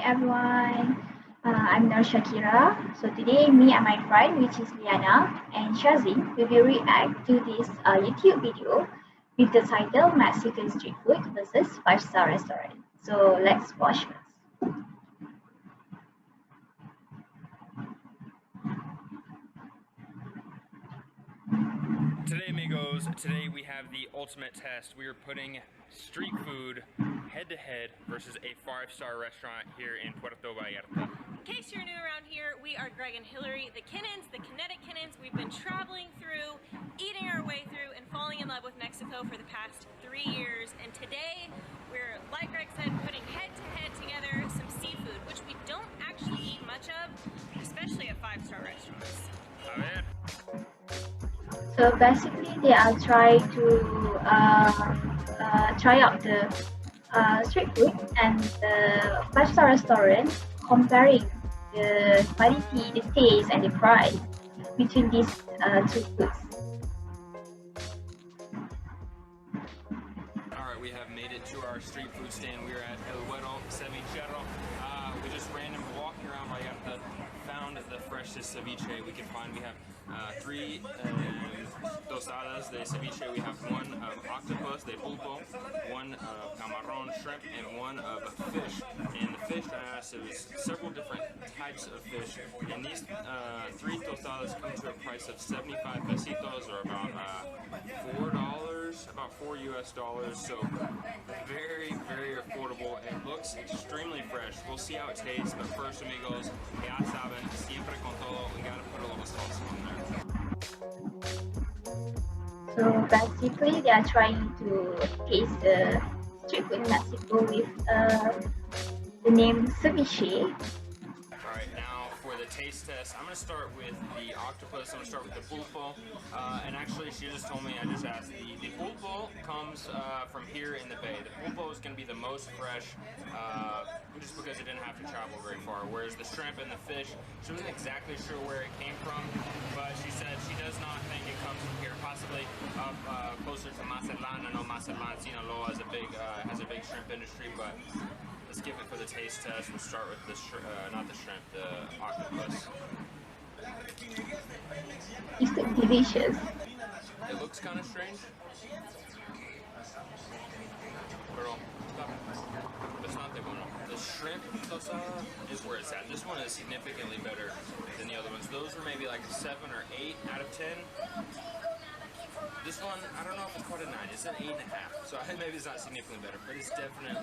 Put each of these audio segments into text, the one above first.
everyone. I'm Nur Shakira. So today, me and my friend, which is Liana and Shazin, we will react to this YouTube video with the title Mexican Street Food versus Five-Star Restaurant. So let's watch this. Today, amigos, we have the ultimate test. We are putting street food head-to-head versus a five-star restaurant here in Puerto Vallarta. In case you're new around here, we are Greg and Hillary, the Kinnons, the kinetic Kinnons. We've been traveling through, eating our way through, and falling in love with Mexico for the past 3 years. And today, we're, like Greg said, putting head-to-head together some seafood, which we don't actually eat much of, especially at five-star restaurants. A ver. So basically, they are trying to try out the street food and the five-star restaurant, comparing the quality, the taste, and the price between these two foods. Alright, we have made it to our street food stand. We are at El Güero Cevichero. We just random walking around Vallarta, found the freshest ceviche we can find. We have three tostadas de ceviche. We have one of octopus de pulpo, one of camarón shrimp, and one of fish. And the fish I asked, it was several different types of fish. And these three tostadas come to a price of 75 pesitos, or about $4, about $4 US. So very, very affordable and looks extremely fresh. We'll see how it tastes, but first, amigos, ya saben, siempre con todo, we gotta put a little sauce on there. So basically, they are trying to taste the street food in Mexico with the name ceviche. Alright, now for the taste test, I'm going to start with the octopus. I'm going to start with the pulpo. And actually, she just told me, I just asked, the pulpo comes from here in the bay. The pulpo is going to be the most fresh, just because it didn't have to travel very far. Whereas the shrimp and the fish, she wasn't exactly sure where it came from, but she said she does not think it comes from here, possibly up closer to Mazatlan. I know Mazatlan, Sinaloa has a big shrimp industry, but let's give it for the taste test. We'll start with the not the shrimp, the octopus. It's delicious. It looks kind of strange. Pero it's not the one. The shrimp tostada is where it's at. This one is significantly better than the other ones. Those were maybe like a 7 or 8 out of 10. This one, I don't know if it's quite a 9. It's an 8.5. So maybe it's not significantly better, but it's definitely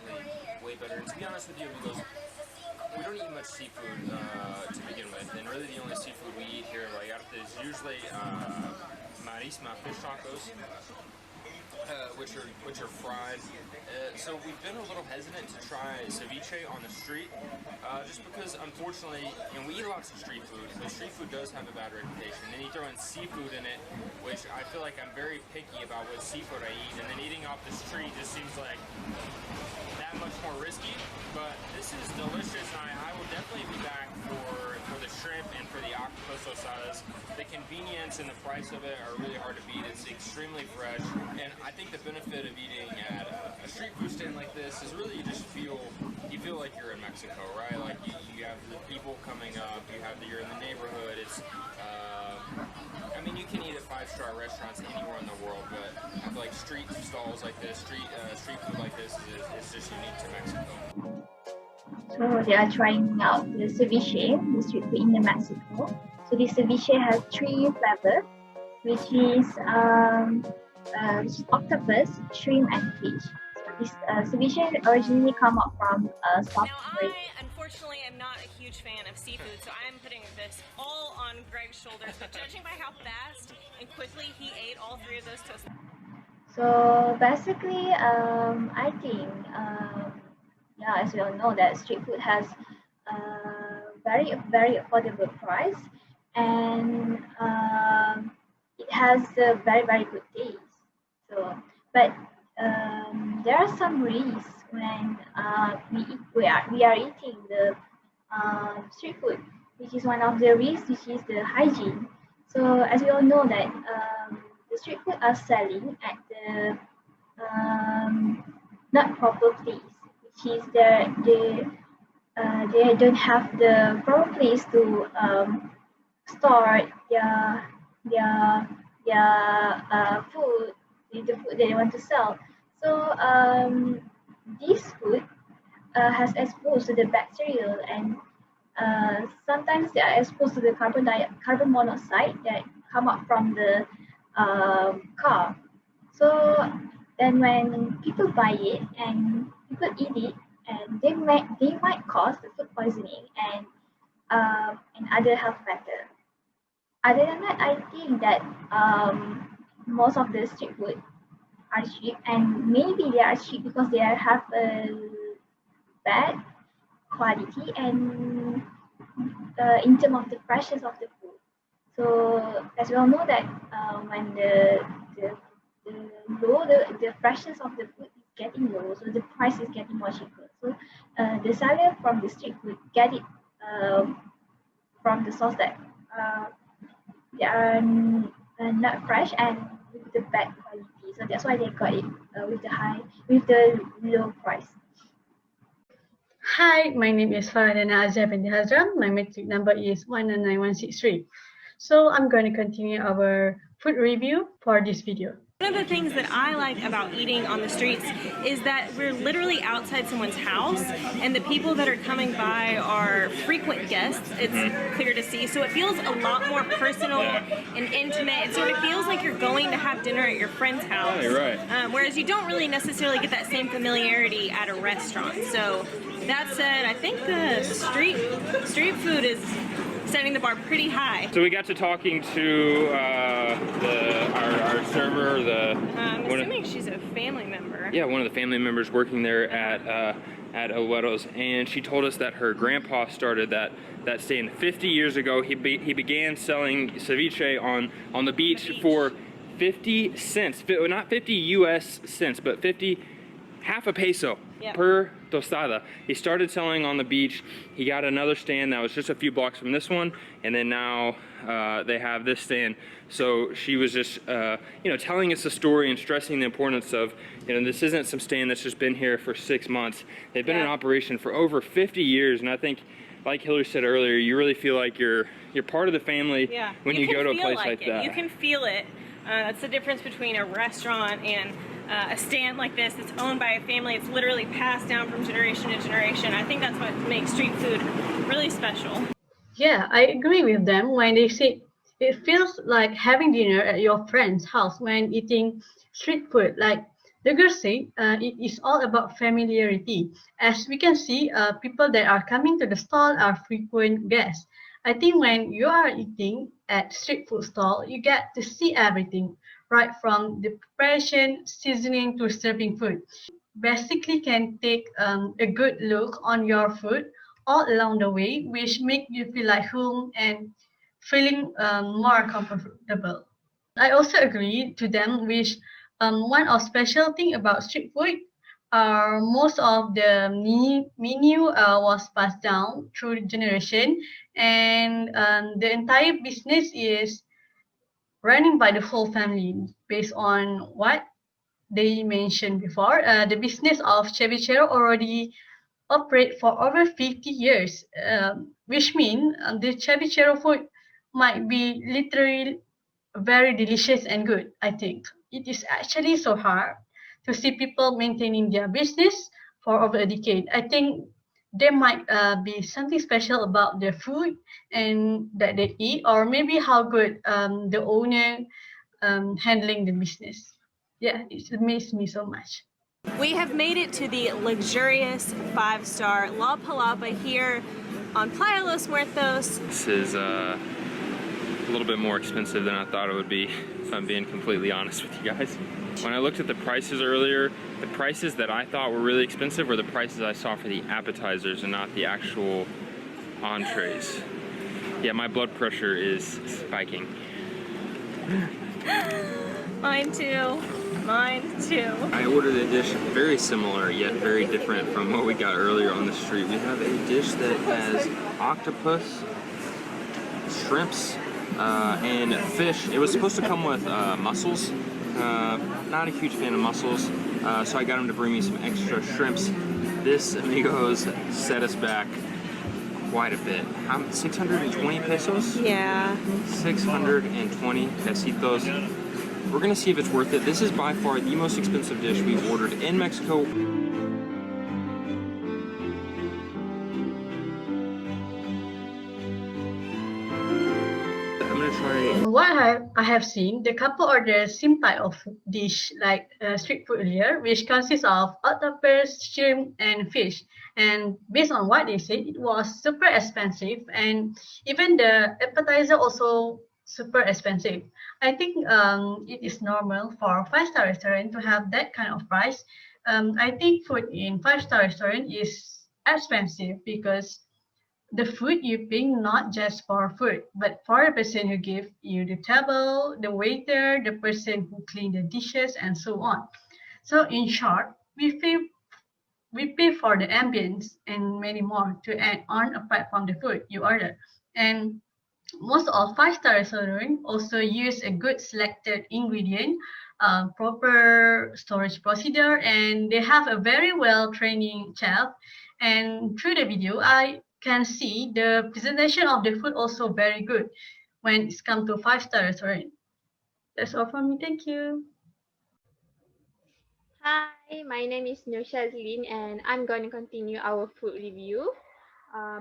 way better. And to be honest with you, amigos, we don't eat much seafood to begin with. And really the only seafood we eat here in Vallarta is usually marisma, fish tacos. Which are fried. So we've been a little hesitant to try ceviche on the street, just because unfortunately, and we eat lots of street food, but street food does have a bad reputation. And you throw in seafood in it, which I feel like I'm very picky about what seafood I eat, and then eating off the street just seems like that much more risky. But this is delicious, and I will definitely be back for the shrimp and for the octopus tostadas. The convenience and the price of it are really hard to beat. It's extremely fresh, and I think the benefit of eating at a street food stand like this is really you feel like you're in Mexico, right? Like you have the people coming up, you're in the neighborhood. It's I mean, you can eat at five-star restaurants anywhere in the world, but I feel like street stalls like this, street food like this is just unique to Mexico. So they are trying out the ceviche, the street food in Mexico. So this ceviche has 3 flavors, which is octopus, shrimp, and fish. So this ceviche originally come up from South America. I, unfortunately, am not a huge fan of seafood, so I'm putting this all on Greg's shoulders. But judging by how fast and quickly he ate all 3 of those toasts. So basically, I think, yeah, as we all know, that street food has very affordable price, and it has a very good taste. So, but there are some risks when we are eating the street food, which is one of the risks, which is the hygiene. So as we all know that the street food are selling at the not proper place, which is the they don't have the proper place to store their food, the food that they want to sell. So this food has exposed to the bacterial, and sometimes they are exposed to the carbon monoxide that come up from the car. So then when people buy it and people eat it, and they might cause the food poisoning and other health matter. Other than that, I think that most of the street food are cheap, and maybe they are cheap because they have a bad quality and in terms of the freshness of the food. So as we all know that when the freshness of the food is getting low, so the price is getting more cheaper. So the seller from the street food get it from the source that they are not fresh and with the bad quality. So that's why they got it with the low price. Hi, my name is Faradana Azhar binti Hazram. My metric number is 199163. So I'm going to continue our food review for this video. One of the things that I like about eating on the streets is that we're literally outside someone's house, and the people that are coming by are frequent guests. It's clear to see, so it feels a lot more personal and intimate. It sort of feels like you're going to have dinner at your friend's house. Right. Whereas you don't really necessarily get that same familiarity at a restaurant. So that said, I think the street food is setting the bar pretty high. So we got to talking to our server, I'm assuming she's a family member. yeah, one of the family members working there at Abuelo's, and she told us that her grandpa started that stand 50 years ago. He began selling ceviche on the beach for 50 cents, not 50 U.S. cents, but 50, half a peso. Yep. Per tostada. He started selling on the beach. He got another stand that was just a few blocks from this one, and then now they have this stand. So she was just telling us the story and stressing the importance of, this isn't some stand that's just been here for 6 months. They've been in operation for over 50 years, and I think, like Hillary said earlier, you really feel like you're part of the family when you go to a place like that. You can feel it. That's the difference between a restaurant and a stand like this that's owned by a family. It's literally passed down from generation to generation. I think that's what makes street food really special. Yeah, I agree with them when they say it feels like having dinner at your friend's house when eating street food. Like the girl said, it is all about familiarity. As we can see, people that are coming to the stall are frequent guests. I think when you are eating at street food stall, you get to see everything, right from the preparation, seasoning to serving food. Basically can take a good look on your food all along the way, which make you feel like home and feeling more comfortable. I also agree to them, which one of special thing about street food most of the menu was passed down through generation, and the entire business is running by the whole family based on what they mentioned before. The business of cevichero already operate for over 50 years, which means the cevichero food might be literally very delicious and good. I think it is actually so hard to see people maintaining their business for over a decade. I think there might be something special about their food and that they eat, or maybe how good the owner handling the business. Yeah, it amazed me so much. We have made it to the luxurious 5-star La Palapa here on Playa Los Muertos. This is a little bit more expensive than I thought it would be, if I'm being completely honest with you guys. When I looked at the prices earlier, the prices that I thought were really expensive were the prices I saw for the appetizers and not the actual entrees. Yeah, my blood pressure is spiking. Mine too. Mine too. I ordered a dish very similar yet very different from what we got earlier on the street. We have a dish that has octopus, shrimps, and fish. It was supposed to come with mussels. Not a huge fan of mussels, so I got him to bring me some extra shrimps. This, amigos, set us back quite a bit. 620 pesos? Yeah. 620 pesitos. We're gonna see if it's worth it. This is by far the most expensive dish we've ordered in Mexico. I'm gonna try. What I have seen, the couple ordered same type of dish like street food earlier, which consists of octopus, shrimp, and fish. And based on what they said, it was super expensive, and even the appetizer also super expensive. I think it is normal for five-star restaurant to have that kind of price. I think food in five-star restaurant is expensive because the food you paying not just for food, but for the person who give you the table, the waiter, the person who clean the dishes, and so on. So in short, we pay for the ambience and many more to add on apart from the food you order. And most of five-star restaurants also use a good selected ingredient, proper storage procedure, and they have a very well training chef. And through the video, I can see the presentation of the food also very good when it's come to five-star restaurant. That's all from me. Thank you. Hi, my name is Nur Shazlin and I'm going to continue our food review.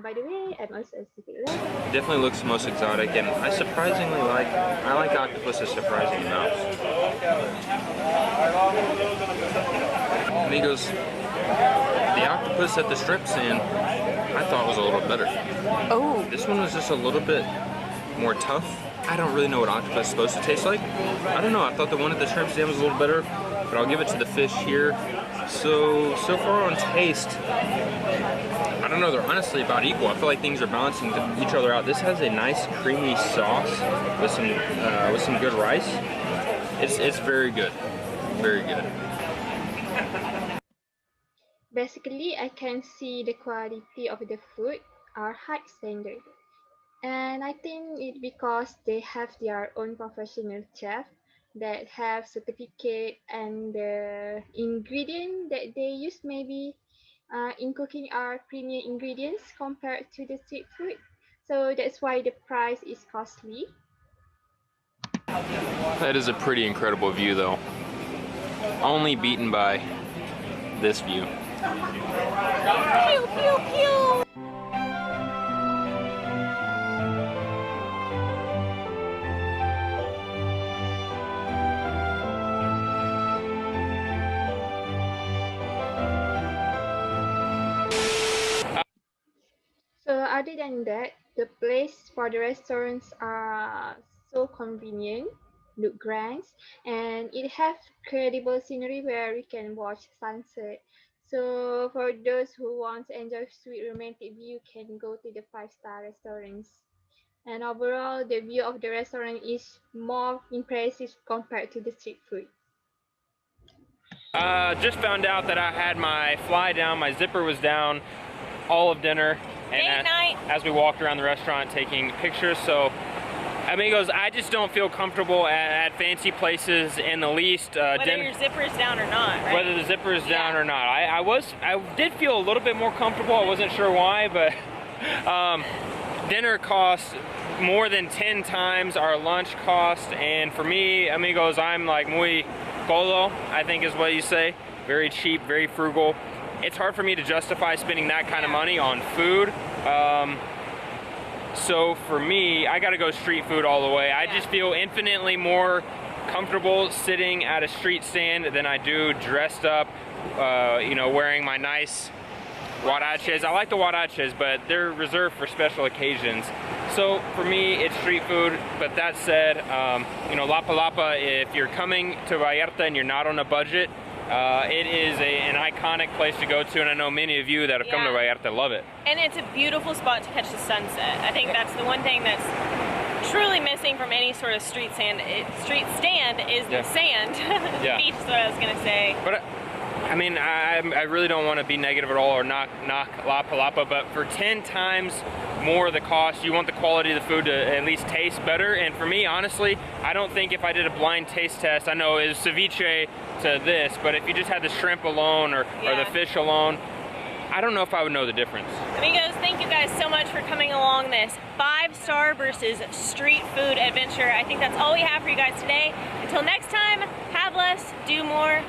By the way, I'm also a secret lover. It definitely looks most exotic, and I like octopus's surprising amounts. Amigos, the octopus at the strip stand I thought was a little better. Oh. This one was just a little bit more tough. I don't really know what octopus is supposed to taste like. I don't know, I thought the one at the shrimp stand was a little better, but I'll give it to the fish here. So far on taste, I don't know, they're honestly about equal. I feel like things are balancing each other out. This has a nice creamy sauce with some good rice. It's very good, very good. Basically, I can see the quality of the food are high standard. And I think it's because they have their own professional chef that have certificate, and the ingredient that they use maybe in cooking are premium ingredients compared to the street food. So that's why the price is costly. That is a pretty incredible view though. Only beaten by this view. Pew, pew, pew. So other than that, the place for the restaurants are so convenient, look grand, and it have credible scenery where we can watch sunset. So for those who want to enjoy sweet romantic view, can go to the five-star restaurants. And overall, the view of the restaurant is more impressive compared to the street food. Just found out that I had my fly down, my zipper was down all of dinner. And as we walked around the restaurant taking pictures. So amigos, I just don't feel comfortable at fancy places in the least. Whether your zipper is down or not, right? Whether the zipper is down or not. I did feel a little bit more comfortable. I wasn't sure why, but dinner costs more than 10 times our lunch cost. And for me, amigos, I'm like muy colo, I think is what you say. Very cheap, very frugal. It's hard for me to justify spending that kind of money on food. So for me, I gotta go street food all the way. I just feel infinitely more comfortable sitting at a street stand than I do dressed up, you know, wearing my nice huaraches. I like the huaraches, but they're reserved for special occasions. So for me, it's street food. But that said, you know, Lapa Lapa, if you're coming to Vallarta and you're not on a budget, it is an iconic place to go to, and I know many of you that have come to Vallarta love it. And it's a beautiful spot to catch the sunset. I think that's the one thing that's truly missing from any sort of street stand is the sand. Beach is what I was gonna say. But I mean, I really don't want to be negative at all or knock Lapa Lapa, but for 10 times more of the cost, you want the quality of the food to at least taste better. And for me, honestly, I don't think if I did a blind taste test, I know it was ceviche to this, but if you just had the shrimp alone or the fish alone, I don't know if I would know the difference. Amigos, thank you guys so much for coming along this 5-star versus street food adventure. I think that's all we have for you guys today. Until next time, have less, do more,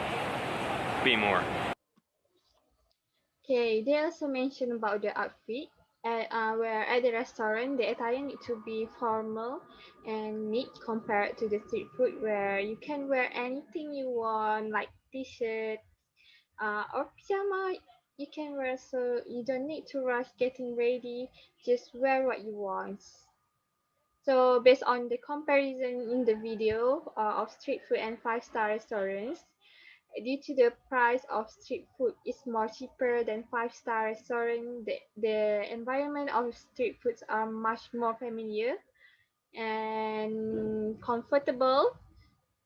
Be more. Okay, they also mentioned about the outfit. Where at the restaurant, the attire need to be formal and neat compared to the street food, where you can wear anything you want, like t-shirt or pajama. You can wear, so you don't need to rush getting ready. Just wear what you want. So based on the comparison in the video of street food and 5-star restaurants, due to the price of street food is more cheaper than 5-star restaurant, the environment of street foods are much more familiar and comfortable,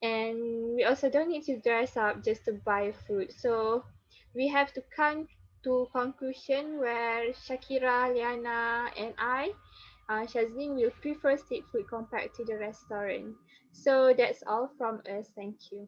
and we also don't need to dress up just to buy food. So we have to come to conclusion where Shakira, Liana, and Shazlin will prefer street food compared to the restaurant. So that's all from us. Thank you.